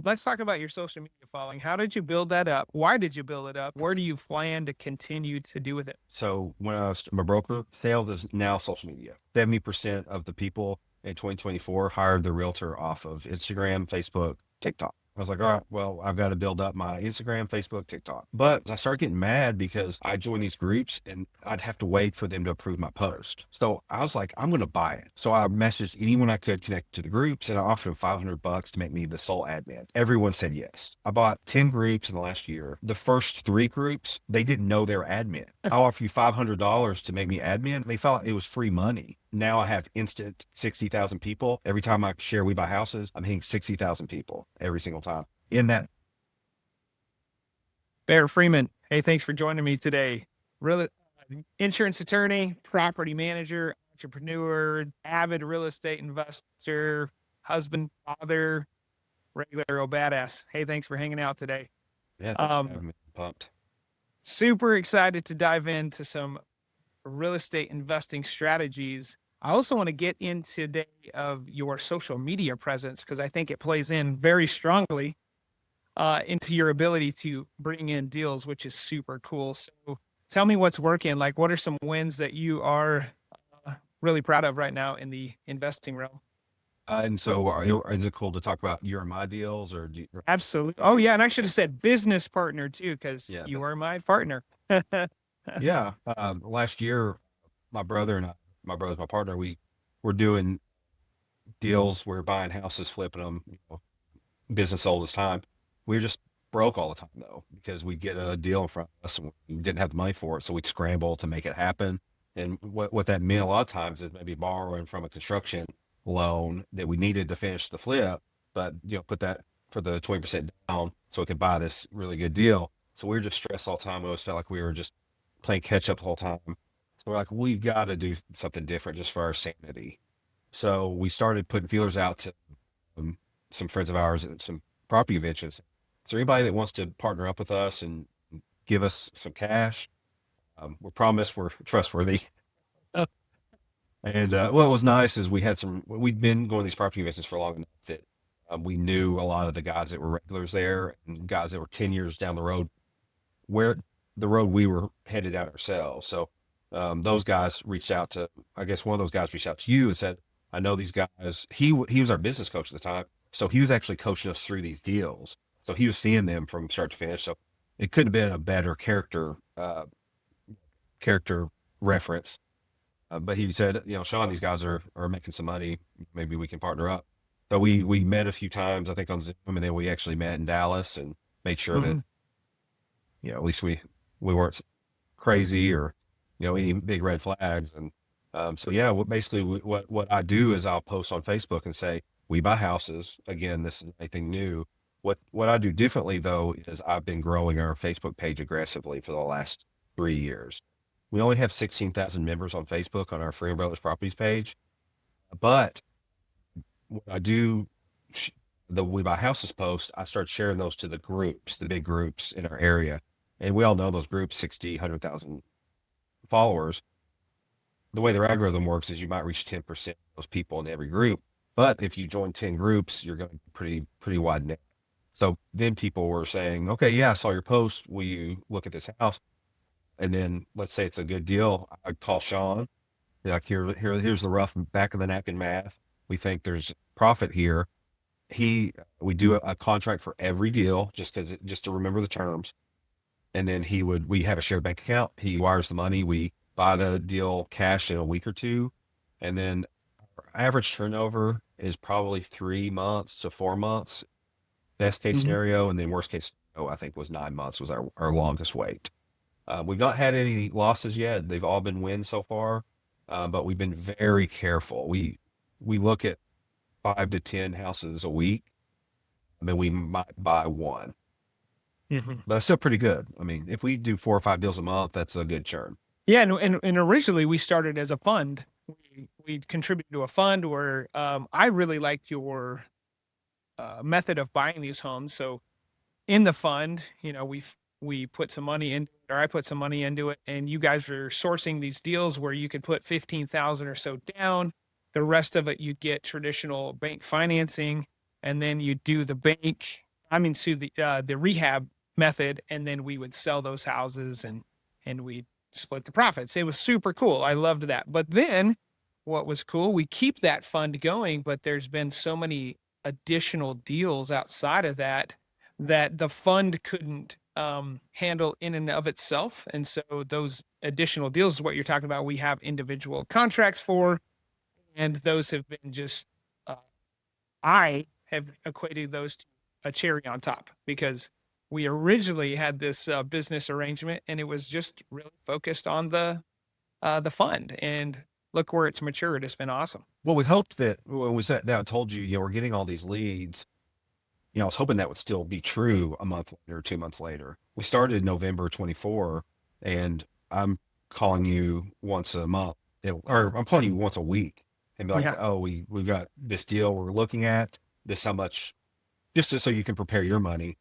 let's talk about your social media following. How did you build that up? Why did you build it up? Where do you plan to continue to do with it? So when I was my broker, sales is now social media. 70% of the people in 2024 hired the realtor off of Instagram, Facebook, TikTok. I was like, all right, well, I've got to build up my Instagram, Facebook, TikTok. But I started getting mad because I joined these groups and I'd have to wait for them to approve my post. So I was like, I'm going to buy it. So I messaged anyone I could connect to the groups and I offered them $500 to make me the sole admin. Everyone said yes. I bought 10 groups in the last year. The first three groups, they didn't know they were admin. I'll offer you $500 to make me admin. They felt like it was free money. Now I have instant 60,000 people. Every time I share We Buy Houses, I'm hitting 60,000 people every single time. In that, Barrett Freeman. Hey, thanks for joining me today. Real insurance attorney, property manager, entrepreneur, avid real estate investor, husband, father, regular old badass. Hey, thanks for hanging out today. yeah, thanks for Um, having me. Pumped. Super excited to dive into some real estate investing strategies. I also want to get in today of your social media presence because I think it plays in very strongly into your ability to bring in deals, which is super cool. So tell me what's working. Like, what are some wins that you are really proud of right now in the investing realm? And so is it cool to talk about your and my deals or do you, Absolutely. Oh, yeah. And I should have said business partner too, because yeah, you are my partner. yeah. Last year, my brother and I, my brother's my partner, we were doing deals. We're buying houses, flipping them, business all this time. We were just broke all the time though, because we get a deal in front of us and we didn't have the money for it. So we'd scramble to make it happen. And what that meant a lot of times is maybe borrowing from a construction loan that we needed to finish the flip, but put that for the 20% down so we could buy this really good deal. So we were just stressed all the time. We always felt like we were just playing catch up the whole time. So we're like, we've got to do something different just for our sanity. So we started putting feelers out to some friends of ours at some property conventions. Is there anybody that wants to partner up with us and give us some cash? We promise we're trustworthy. And what was nice is we'd been going to these property conventions for long enough that we knew a lot of the guys that were regulars there and guys that were 10 years down the road, where the road we were headed out ourselves. So those guys reached out to, I guess one of those guys reached out to you and said, I know these guys. He was our business coach at the time. So he was actually coaching us through these deals. So he was seeing them from start to finish. So it couldn't have been a better character reference. But he said, Shawn, these guys are making some money. Maybe we can partner up. So we met a few times, I think on Zoom, and then we actually met in Dallas and made sure that, Mhm. at least we weren't crazy or, any big red flags. And so yeah, what I do is I'll post on Facebook and say, we buy houses. Again, this is anything new. What I do differently though is I've been growing our Facebook page aggressively for the last 3 years. We only have 16,000 members on Facebook on our Freeman Brothers Properties page, but what I do, the We Buy Houses post, I start sharing those to the groups, the big groups in our area. And we all know those groups, 60, 100,000 followers. The way their algorithm works is you might reach 10% of those people in every group. But if you join 10 groups, you're going to be pretty wide net. So then people were saying, okay, yeah, I saw your post. Will you look at this house? And then let's say it's a good deal. I'd call Shawn. Be like, here's the rough back of the napkin math. We think there's profit here. We do a contract for every deal just to remember the terms. And then we have a shared bank account. He wires the money. We buy the deal cash in a week or two. And then our average turnover is probably 3 months to 4 months, best case Mhm. scenario. And then worst case scenario, I think was 9 months was our longest wait. We've not had any losses yet. They've all been wins so far. But we've been very careful. We look at 5 to 10 houses a week. I mean, we might buy one, Mhm. but it's still pretty good. I mean, if we do 4 or 5 deals a month, that's a good churn. Yeah, and originally we started as a fund. We contributed to a fund where I really liked your method of buying these homes. So in the fund, we put some money in, or I put some money into it, and you guys were sourcing these deals where you could put 15,000 or so down. The rest of it, you get traditional bank financing, and then you do the bank. I mean, so the rehab method, and then we would sell those houses and we split the profits. It was super cool. I loved that. But then what was cool, we keep that fund going, but there's been so many additional deals outside of that that the fund couldn't handle in and of itself. And so those additional deals is what you're talking about. We have individual contracts for, and those have been just, uh, I have equated those to a cherry on top because we originally had this business arrangement and it was just really focused on the fund, and look where it's matured. It's been awesome. Well, we hoped that when we sat down and told you, we're getting all these leads, I was hoping that would still be true a month later, 2 months later. We started November 24, and I'm calling you once a month, or I'm calling you once a week, and be like, Yeah. oh, we've got this deal we're looking at. This how much, just so you can prepare your money.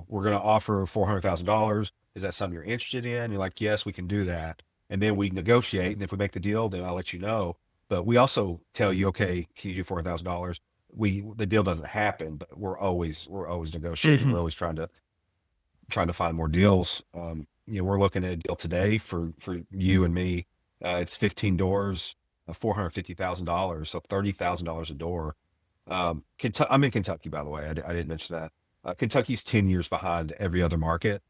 We're going to offer $400,000. Is that something you're interested in? You're like, yes, we can do that. And then we negotiate. And if we make the deal, then I'll let you know. But we also tell you, okay, can you do $400,000? The deal doesn't happen, but we're always negotiating. Mhm. We're always trying to find more deals. We're looking at a deal today for you and me. It's 15 doors, $450,000, so $30,000 a door. Kentucky, I'm in Kentucky, by the way. I didn't mention that. Kentucky's 10 years behind every other market,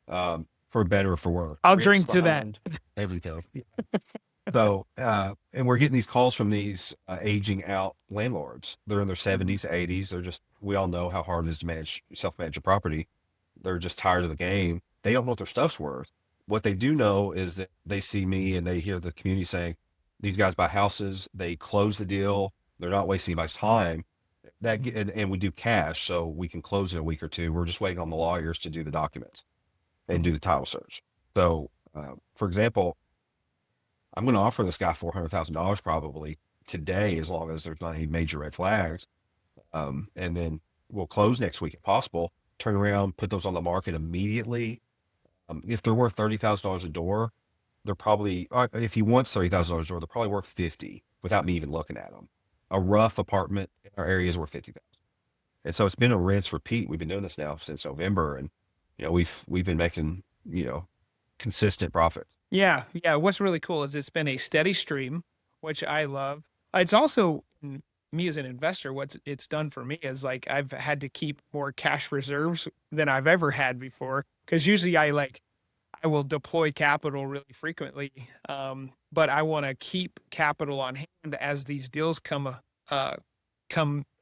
for better or for worse. I'll Rick's drink to that. behind everything. So, and we're getting these calls from these aging out landlords. They're in their 70s, 80s. We all know how hard it is to self-manage a property. They're just tired of the game. They don't know what their stuff's worth. What they do know is that they see me and they hear the community saying, these guys buy houses, they close the deal, they're not wasting anybody's time. And we do cash, so we can close in a week or two. We're just waiting on the lawyers to do the documents and do the title search. So, for example, I'm going to offer this guy $400,000 probably today, as long as there's not any major red flags. And then we'll close next week if possible, turn around, put those on the market immediately. If they're worth $30,000 a door, they're probably, if he wants $30,000 a door, they're probably worth 50 without me even looking at them. A rough apartment in our area is worth 50,000. And so it's been a rinse repeat. We've been doing this now since November, and we've been making consistent profits. Yeah, yeah. What's really cool is it's been a steady stream, which I love. It's also me as an investor. What it's done for me is like I've had to keep more cash reserves than I've ever had before. Because usually I will deploy capital really frequently, but I want to keep capital on hand as these deals come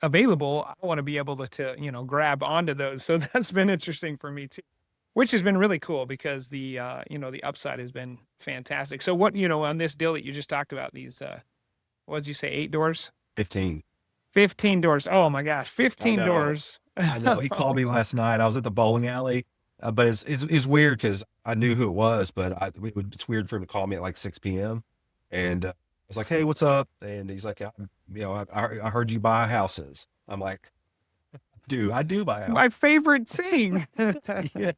available. I want to be able to grab onto those. So that's been interesting for me too, which has been really cool because the upside has been fantastic. So what on this deal that you just talked about, these what did you say, 8 doors? 15. 15 doors. Oh my gosh, 15 know. doors. I know. He called me last night. I was at the bowling alley, but it's weird because I knew who it was, but it's weird for him to call me at like 6 p.m. And I was like, hey, what's up? And he's like, I heard you buy houses. I'm like, dude, I do buy houses. My favorite thing. Yeah.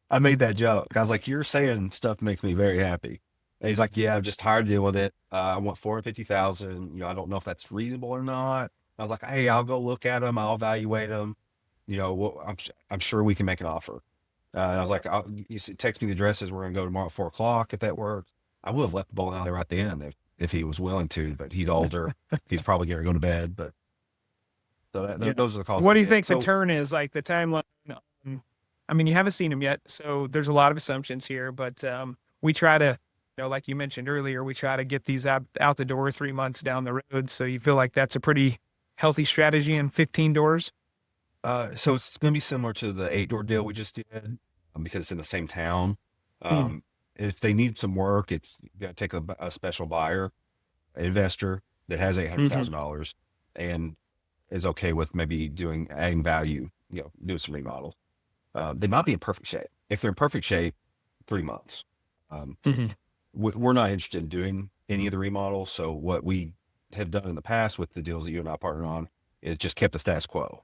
I made that joke. I was like, you're saying stuff makes me very happy. And he's like, yeah, I'm just tired of dealing with it. I want 450,000. I don't know if that's reasonable or not. I was like, hey, I'll go look at them. I'll evaluate them. I'm sure we can make an offer. And I was like, text me the addresses. We're going to go tomorrow at 4 o'clock if that works. I would have left the bowling alley right then if he was willing to, but he's older. He's probably going to go to bed. But so those are the calls. What do you think the turn is, like the timeline? I mean, you haven't seen him yet, so there's a lot of assumptions here, but we try to, like you mentioned earlier, we try to get these out the door 3 months down the road. So you feel like that's a pretty healthy strategy in 15 doors? So it's going to be similar to the 8-door deal we just did, because it's in the same town. If they need some work, it's got to take a special buyer, an investor that has $800,000 and is okay with maybe adding value, doing some remodels. They might be in perfect shape. If they're in perfect shape, 3 months. We're not interested in doing any of the remodels. So what we have done in the past with the deals that you and I partnered on is just kept the status quo,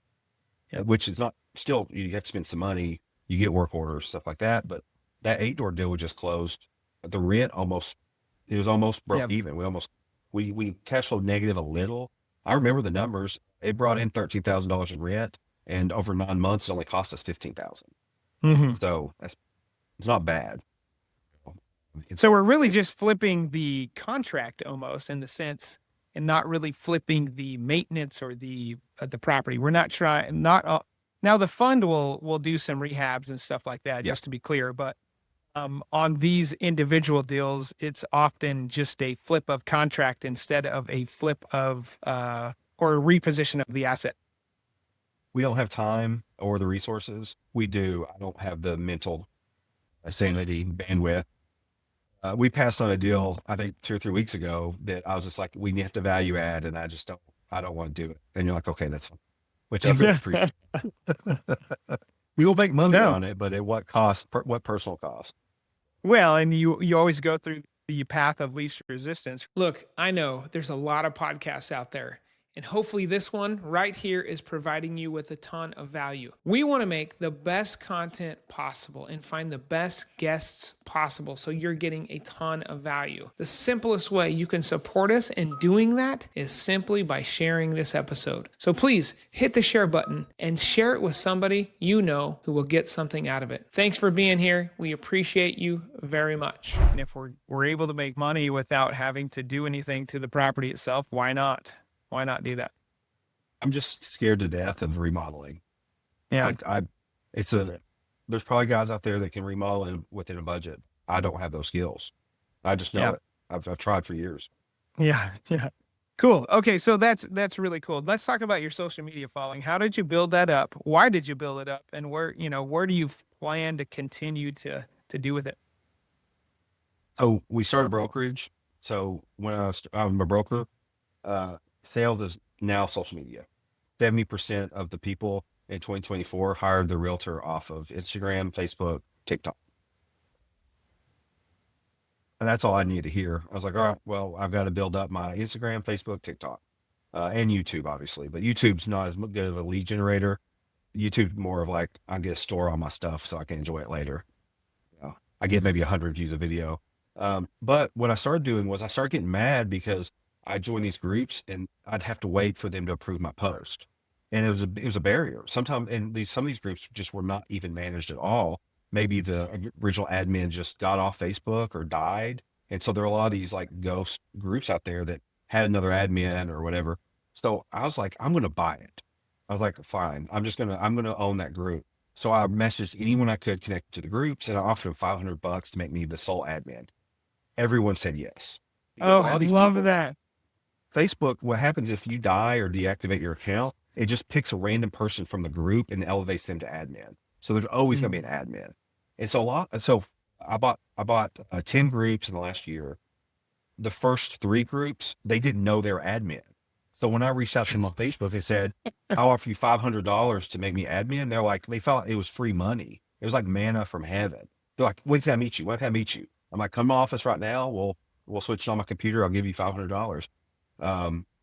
which is not, still, you have to spend some money, you get work orders, stuff like that. But that 8-door deal we just closed, the rent it was almost broke even. We cash flow negative a little. I remember the numbers. It brought in $13,000 in rent, And over 9 months, it only cost us 15,000. Hmm. So it's not bad. So we're really just flipping the contract almost in the sense, and not really flipping the maintenance or the property. We're not trying, not now the fund will do some rehabs and stuff like that, Yeah. just to be clear. But on these individual deals, it's often just a flip of contract instead of a flip of or reposition of the asset. We don't have time or the resources. We do. I don't have the mental sanity bandwidth. We passed on a deal, I think 2 or 3 weeks ago, that I was just like, we have to value add, and I don't want to do it. And you're like, okay, that's fine, which I really appreciate. We will make money No. on it, but at what cost? What personal cost? Well, and you always go through the path of least resistance. Look, I know there's a lot of podcasts out there, and hopefully this one right here is providing you with a ton of value. We want to make the best content possible and find the best guests possible so you're getting a ton of value. The simplest way you can support us in doing that is simply by sharing this episode. So please hit the share button and share it with somebody you know who will get something out of it. Thanks for being here. We appreciate you very much. And if we're able to make money without having to do anything to the property itself, why not? Why not do that? I'm just scared to death of remodeling. Yeah. It's there's probably guys out there that can remodel within a budget. I don't have those skills. I just know Yeah. it. I've tried for years. Yeah. Yeah. Cool. Okay, so that's really cool. Let's talk about your social media following. How did you build that up? Why did you build it up? And where do you plan to continue to do with it? So we started brokerage. So when I'm a broker, sales is now social media. 70% of the people in 2024 hired the realtor off of Instagram, Facebook, TikTok. And that's all I needed to hear. I was like, all right, well, I've got to build up my Instagram, Facebook, TikTok, and YouTube, obviously. But YouTube's not as good of a lead generator. YouTube more of like, I get to store all my stuff so I can enjoy it later. I get maybe 100 views a video. But what I started doing was I started getting mad because I joined these groups and I'd have to wait for them to approve my post. And it was a barrier. Sometimes, and some of these groups just were not even managed at all. Maybe the original admin just got off Facebook or died. And so there are a lot of these like ghost groups out there that had another admin or whatever. So I was like, I'm going to buy it. I was like, fine, I'm going to own that group. So I messaged anyone I could connect to the groups and I offered them $500 to make me the sole admin. Everyone said yes. Because a Oh, lot I of these love people, that. Facebook, what happens if you die or deactivate your account, it just picks a random person from the group and elevates them to admin. So there's always going to be an admin. And so I bought 10 groups in the last year. The first 3 groups, they didn't know they were admin. So when I reached out to them on Facebook, they said, I'll offer you $500 to make me admin. They're like, they felt it was free money. It was like manna from heaven. They're like, when can I meet you? When can I meet you? I'm like, come to my office right now. We'll switch it on my computer. I'll give you $500.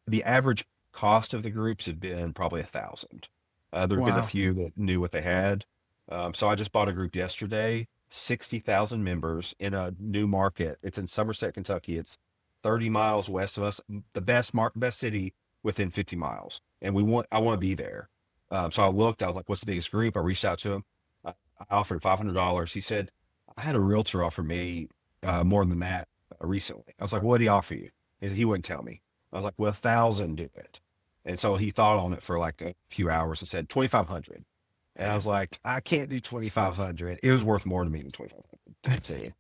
The average cost of the groups had been probably 1,000. There have been a Wow. few that knew what they had. So I just bought a group yesterday, 60,000 members in a new market. It's in Somerset, Kentucky. It's 30 miles west of us, the best city within 50 miles. And I want to be there. So I looked, I was like, what's the biggest group? I reached out to him. I offered $500. He said, I had a realtor offer me more than that recently. I was like, what did he offer you? He wouldn't tell me. I was like, well, 1,000 do it. And so he thought on it for like a few hours and said 2,500. And I was like, I can't do 2,500. It was worth more to me than 2,500.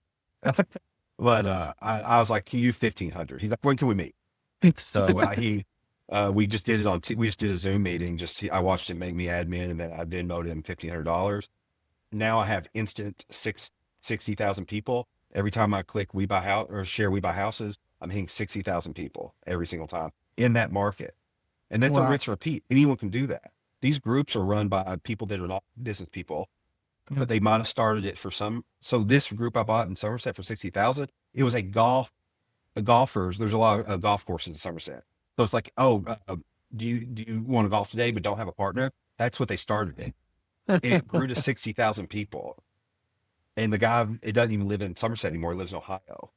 But I was like, can you 1,500? He's like, when can we meet? So we just did we just did a Zoom meeting. I watched him make me admin, and then I Venmoed him $1,500. Now I have instant 60,000 people. Every time I click We Buy House or share We Buy Houses, I'm hitting 60,000 people every single time in that market. And that's a Wow. rinse and repeat. Anyone can do that. These groups are run by people that are not business people, but they might have started it for some. So this group I bought in Somerset for 60,000, it was a golfers. There's a lot of golf courses in Somerset. So it's like, do you want to golf today, but don't have a partner? That's what they started it. It grew to 60,000 people. And the guy, it doesn't even live in Somerset anymore. He lives in Ohio.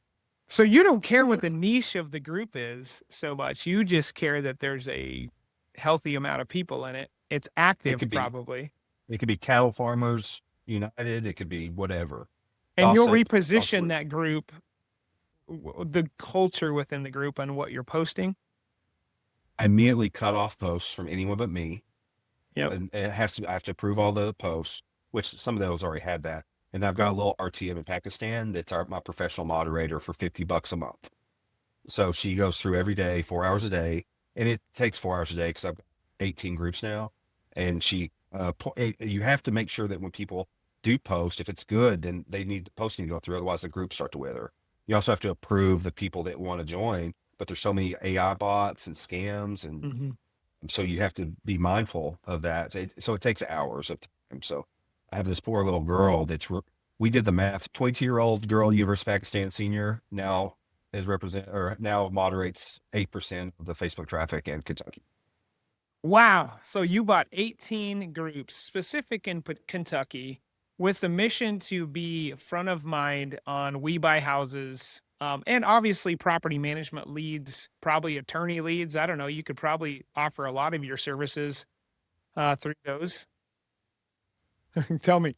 So you don't care what the niche of the group is so much. You just care that there's a healthy amount of people in it It's It active could be probably. Cattle Farmers United. It could be whatever. And you'll Faucet, across the reposition road. that group, the culture within the group on what you're posting. I immediately cut off posts from anyone but me. Yep. And I have to approve all the posts, which some of those already had that. And I've got a little RTM in Pakistan that's my professional moderator for $50 a month. So she goes through every day, 4 hours a day, and it takes 4 hours a day because I've got 18 groups now. And you have to make sure that when people do post, if it's good, then the posting to go through. Otherwise, the groups start to wither. You also have to approve the people that want to join, but there's so many AI bots and scams, and Hmm. so you have to be mindful of that. So it takes hours of time. So I have this poor little girl we did the math. 22-year-old girl, University of Pakistan senior, now moderates 8% of the Facebook traffic in Kentucky. Wow. So you bought 18 groups specific in Kentucky with the mission to be front of mind on We Buy Houses, and obviously property management leads, probably attorney leads. I don't know. You could probably offer a lot of your services through those. Tell me.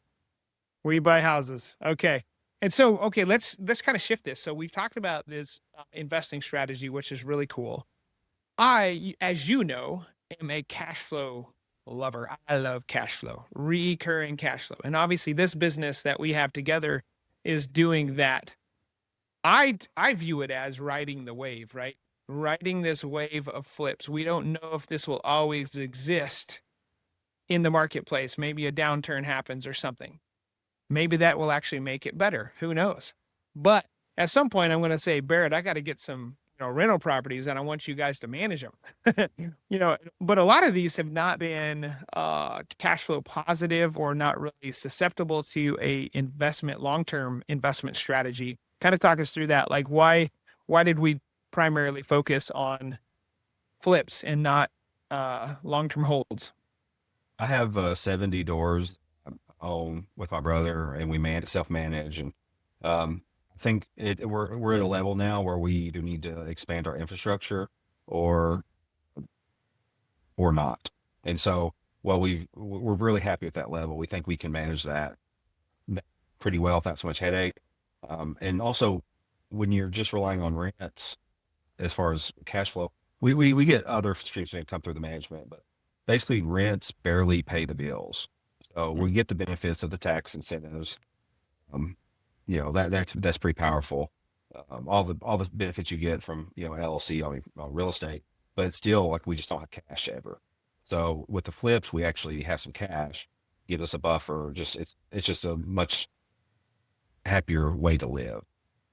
We Buy Houses. Okay. And so, okay, let's kind of shift this. So we've talked about this investing strategy, which is really cool. As you know, am a cash flow lover. I love cash flow, recurring cash flow. And obviously this business that we have together is doing that. I view it as riding the wave, right? Riding this wave of flips. We don't know if this will always exist in the marketplace. Maybe a downturn happens or something. Maybe that will actually make it better. Who knows? But at some point, I'm going to say, Barrett, I got to get some rental properties, and I want you guys to manage them. But a lot of these have not been cash flow positive or not really susceptible to a long-term investment strategy. Kind of talk us through that. Like why did we primarily focus on flips and not long-term holds? I have 70 doors I own with my brother, and we self-manage. And I think we're at a level now where we either need to expand our infrastructure or not. And so, well, we're really happy with that level. We think we can manage that pretty well without so much headache. And also, when you're just relying on rents as far as cash flow, we get other streams that come through the management, but basically rents barely pay the bills. So we get the benefits of the tax incentives. Um, that's pretty powerful. All the benefits you get from LLC on real estate, but it's still like we just don't have cash ever. So with the flips, we actually have some cash, give us a buffer. It's just a much happier way to live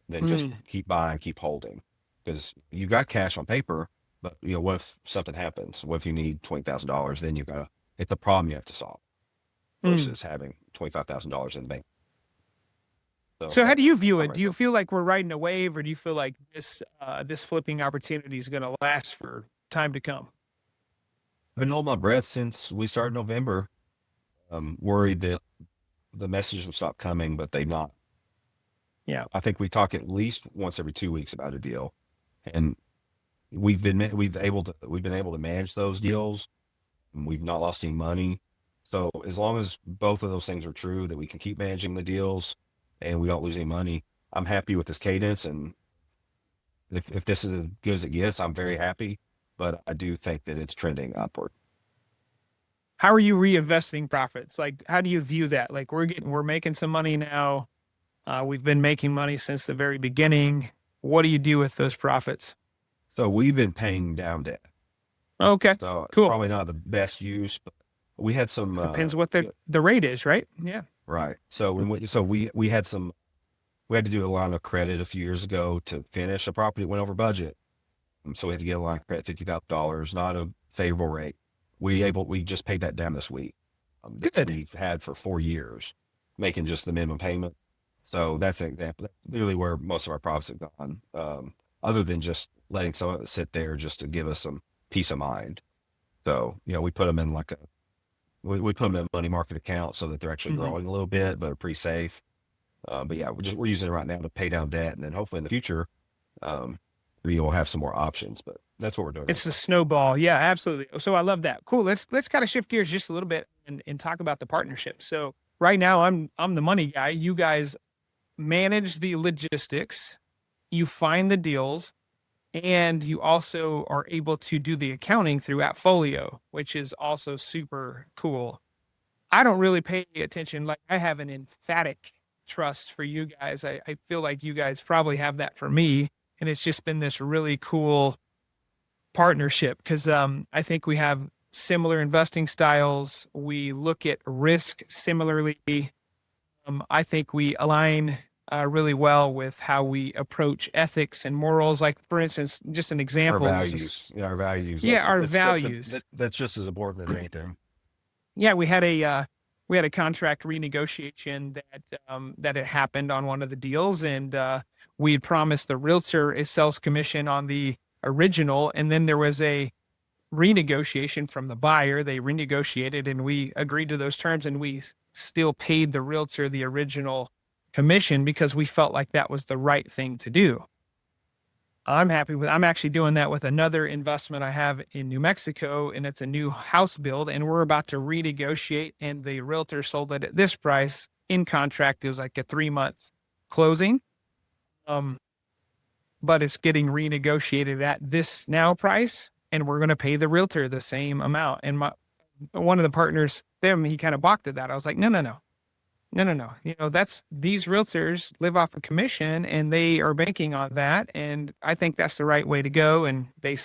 than just Mm, keep buying, keep holding, because you've got cash on paper, but what if something happens? What if you need $20,000? Then it's a problem you have to solve mm. versus having $25,000 in the bank. So So how that's do you view it? primary Do you focus. feel like we're riding a wave, or do you feel like this flipping opportunity is going to last for time to come? I've been holding my breath since we started November. Worried that the messages will stop coming, but they've not. Yeah. I think we talk at least once every 2 weeks about a deal, and we've been able to manage those deals. And we've not lost any money. So as long as both of those things are true, that we can keep managing the deals and we don't lose any money, I'm happy with this cadence. And if this is as good as it gets, I'm very happy. But I do think that it's trending upward. How are you reinvesting profits? Like, how do you view that? Like, we're making some money now. We've been making money since the very beginning. What do you do with those profits? So we've been paying down debt. Okay, So it's cool. probably not the best use, but we had some, Depends what the rate is, right? Yeah. right. So we had we had to do a line of credit a few years ago to finish a property that went over budget. So we had to get a line of credit, $50,000, not a favorable rate. We just paid that down this week. That Good. we've had for 4 years, making just the minimum payment. So that's an example. That's really where most of our profits have gone. Other than just letting some of it sit there just to give us some peace of mind. So, we put them in we put them in a money market account so that they're actually Hmm. growing a little bit, but are pretty safe. But yeah, we're using it right now to pay down debt. And then hopefully in the future, um, you'll have some more options, but that's what we're doing right It's a now. snowball. Yeah, absolutely. So I love that. Cool. Let's kind of shift gears just a little bit and talk about the partnership. So right now I'm the money guy. You guys manage the logistics, you find the deals, and you also are able to do the accounting through Appfolio, which is also super cool. I don't really pay attention. Like I have an emphatic trust for you guys. I feel like you guys probably have that for me. And it's just been this really cool partnership because I think we have similar investing styles. We look at risk similarly. I think we align really well with how we approach ethics and morals. Like, for instance, just an Our example is, values, our values. yeah, our values. That's just as important as anything. Yeah, we had a contract renegotiation that had happened on one of the deals, and we had promised the realtor a sales commission on the original, and then there was a renegotiation from the buyer. They renegotiated, and we agreed to those terms, and we still paid the realtor the original commission because we felt like that was the right thing to do. I'm actually doing that with another investment I have in New Mexico, and it's a new house build, and we're about to renegotiate, and the realtor sold it at this price in contract. It was like a 3-month closing. But it's getting renegotiated at this now price, and we're going to pay the realtor the same amount. And one of the partners, he kind of balked at that. I was like, no. These realtors live off a commission, and they are banking on that. And I think that's the right way to go. And they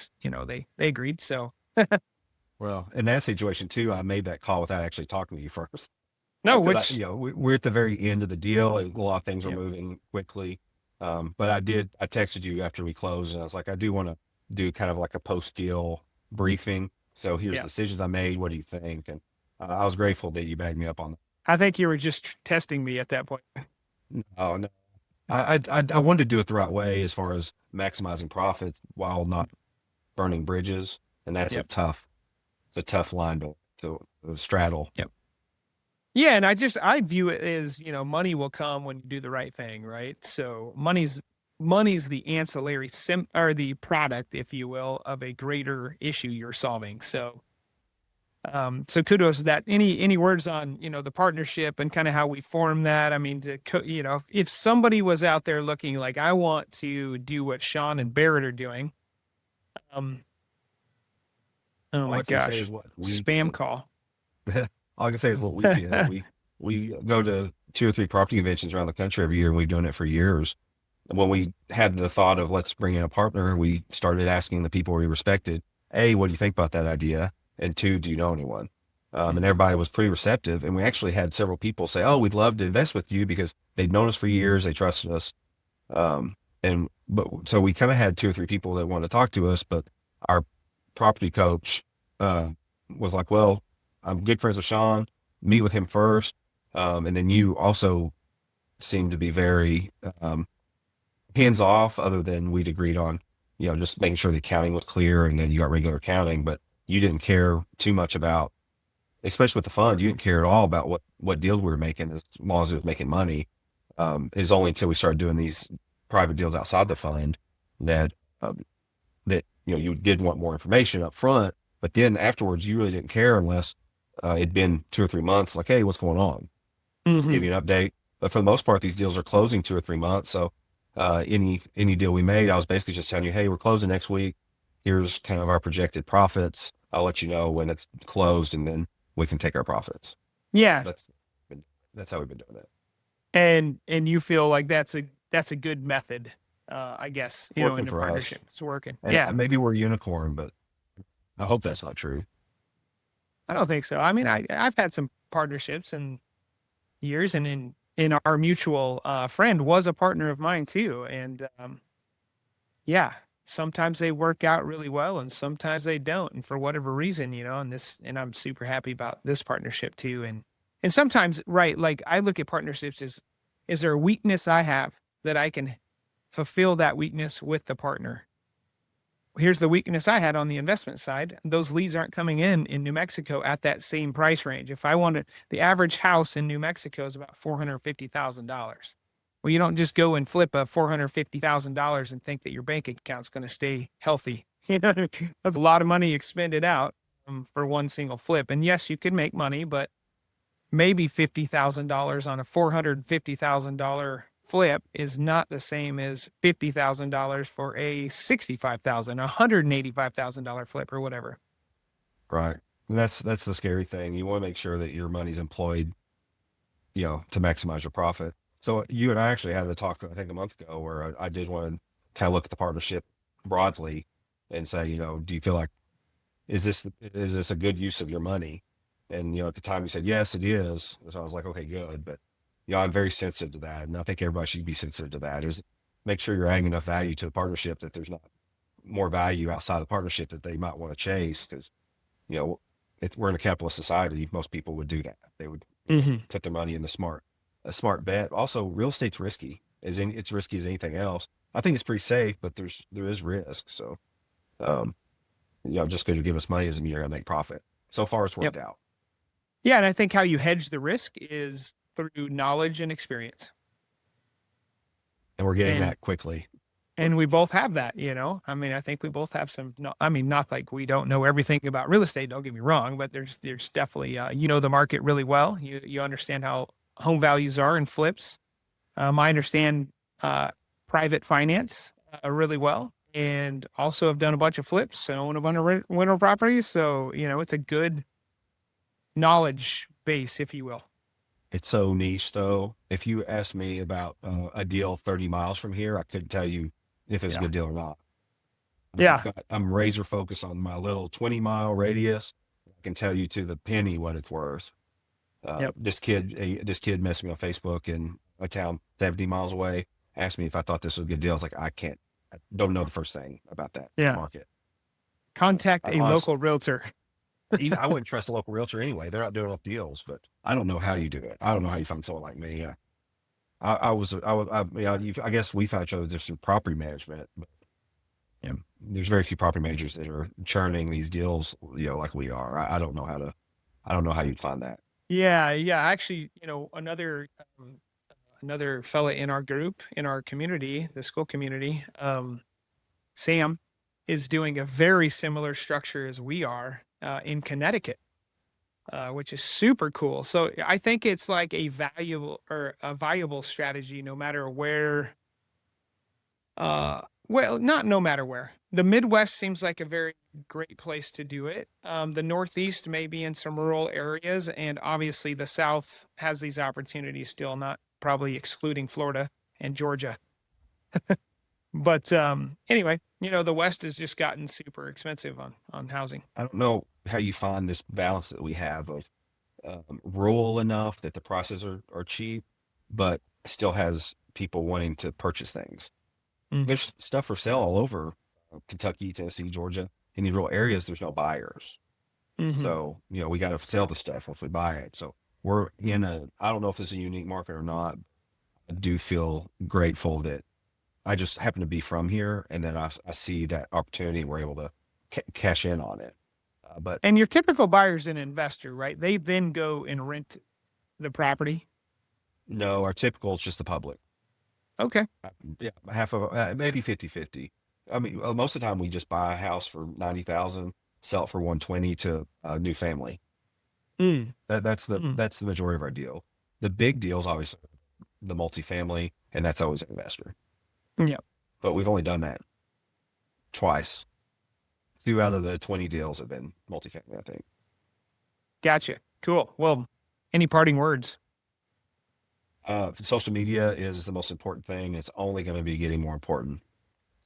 agreed. So Well, in that situation too, I made that call without actually talking to you first. no, Because which, we're at the very end of the deal, and a lot of things are yeah, moving quickly. But I texted you after we closed, and I was like, I do want to do kind of like a post deal briefing. So here's the yeah. decisions I made. What do you think? And I was grateful that you backed me up on I think you were just testing me at that point. that. Oh no, I wanted to do it the right way as far as maximizing profits while not burning bridges, and Yep. it's a tough line to straddle. Yep. Yeah, and I view it as, money will come when you do the right thing, right? So money's the ancillary or the product, if you will, of a greater issue you're solving. So kudos to that. Any words on, the partnership and kind of how we form that? I mean, if somebody was out there looking like I want to do what Shawn and Barrett are doing, um, oh All my I can say gosh, is what we spam do. call. All I can say is what we did. We go to 2 or 3 property conventions around the country every year, and we've done it for years. When we had the thought of let's bring in a partner, we started asking the people we respected, A, what do you think about that idea? And 2, do you know anyone? And everybody was pretty receptive. And we actually had several people say, oh, we'd love to invest with you because they'd known us for years. They trusted us. So we kind of had 2 or 3 people that wanted to talk to us, but our property coach was like, well, I'm good friends with Shawn, meet with him first. And then you also seem to be very hands off, other than we'd agreed on, just making sure the accounting was clear, and then you got regular accounting, but you didn't care too much about, especially with the fund, you didn't care at all about what deal we were making as long as it was making money. It was only until we started doing these private deals outside the fund that, you did want more information up front, but then afterwards you really didn't care unless it'd been 2 or 3 months, like, hey, what's going on? Give you an update. But for the most part, these deals are closing 2 or 3 months. So any deal we made, I was basically just telling you, hey, we're closing next week. Here's kind of our projected profits. I'll let you know when it's closed, and then we can take our profits. Yeah, That's how we've been doing it. and you feel like that's a good method, I guess, It's working in a for us. partnership. It's working. And Yeah, maybe we're a unicorn, but I hope that's not true. I don't think so. I mean, I've had some partnerships and years, and in our mutual friend was a partner of mine too, and yeah, sometimes they work out really well, and sometimes they don't, and for whatever reason, and I'm super happy about this partnership too, and sometimes, right, like I look at partnerships as, is there a weakness I have that I can fulfill that weakness with the partner? Here's the weakness I had on the investment side. Those leads aren't coming in New Mexico at that same price range. If I wanted, the average house in New Mexico is about $450,000. Well, you don't just go and flip a $450,000 and think that your bank account's going to stay healthy. You know, that's a lot of money expended out for one single flip. And yes, you can make money, but maybe $50,000 on a $450,000 flip is not the same as $50,000 for a $65,000, $185,000 flip or whatever. Right. And that's the scary thing. You want to make sure that your money's employed, to maximize your profit. So you and I actually had a talk, I think a month ago, where I did want to kind of look at the partnership broadly and say, do you feel like, is this a good use of your money? And, at the time you said, yes, it is. So I was like, okay, good. But, I'm very sensitive to that. And I think everybody should be sensitive to that, is make sure you're adding enough value to the partnership that there's not more value outside the partnership that they might want to chase. Because, if we're in a capitalist society, most people would do that. They would put their money in a smart bet. Also, real estate's risky. It's risky as anything else. I think it's pretty safe, but there is risk. So, just because you give us money doesn't mean you're going to make profit. So far, it's worked out. Yeah, and I think how you hedge the risk is through knowledge and experience. And we're getting that quickly. And we both have that, I mean, I think we both have not like we don't know everything about real estate, don't get me wrong, but there's definitely, the market really well. You understand how home values are in flips. I understand private finance really well, and also have done a bunch of flips and own a bunch of rental properties. So, it's a good knowledge base, if you will. It's so niche, though. If you asked me about a deal 30 miles from here, I couldn't tell you if it's a good deal or not. I'm razor focused on my little 20-mile radius. I can tell you to the penny what it's worth. This kid messaged me on Facebook in a town 70 miles away, asked me if I thought this was a good deal. I was like, I don't know the first thing about that market. Contact a local realtor. I wouldn't trust a local realtor anyway. They're not doing enough deals, but I don't know how you do it. I don't know how you find someone like me. I guess we found each other just through property management, but there's very few property managers that are churning these deals, like we are. I don't know how you'd find that. Yeah. Actually, another fella in our group, in our community, the school community, Sam, is doing a very similar structure as we are in Connecticut, which is super cool. So I think it's like a viable strategy, no matter where. Not no matter where. The Midwest seems like a very great place to do it. The Northeast may be in some rural areas, and obviously the South has these opportunities still, not probably excluding Florida and Georgia. But anyway, the West has just gotten super expensive on housing. I don't know how you find this balance that we have of rural enough that the prices are cheap, but still has people wanting to purchase things. There's stuff for sale all over Kentucky, Tennessee, Georgia. In these rural areas, there's no buyers. So, we got to sell the stuff once we buy it. So we're I don't know if it's a unique market or not. I do feel grateful that I just happen to be from here, and then I see that opportunity. We're able to cash in on it. And your typical buyer's an investor, right? They then go and rent the property. No, our typical is just the public. Okay. Yeah, half of maybe 50-50. I mean, most of the time we just buy a house for 90,000, sell it for 120 to a new family. That's the majority of our deal. The big deals, obviously, the multifamily, and that's always an investor. Yeah. But we've only done that twice. 2 out of the 20 deals have been multifamily, I think. Gotcha. Cool. Well, any parting words? Social media is the most important thing. It's only going to be getting more important.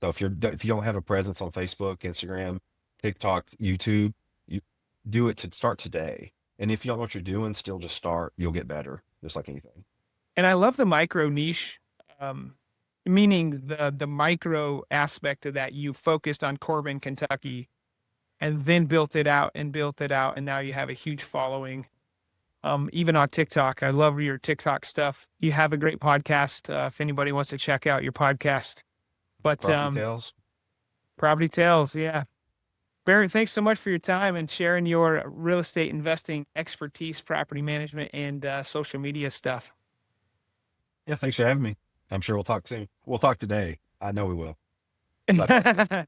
So if you don't have a presence on Facebook, Instagram, TikTok, YouTube, you do it to start today. And if you don't know what you're doing, still just start. You'll get better, just like anything. And I love the micro niche, meaning the micro aspect of that. You focused on Corbin, Kentucky, and then built it out, and now you have a huge following. Even on TikTok. I love your TikTok stuff. You have a great podcast. If anybody wants to check out your podcast, but Property Tales. Yeah. Barry, thanks so much for your time and sharing your real estate investing expertise, property management, and social media stuff. Yeah. Thanks for having me. I'm sure we'll talk soon. We'll talk today. I know we will. Bye.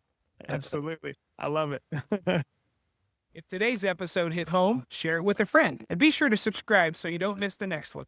Absolutely. I love it. If today's episode hit home, share it with a friend and be sure to subscribe so you don't miss the next one.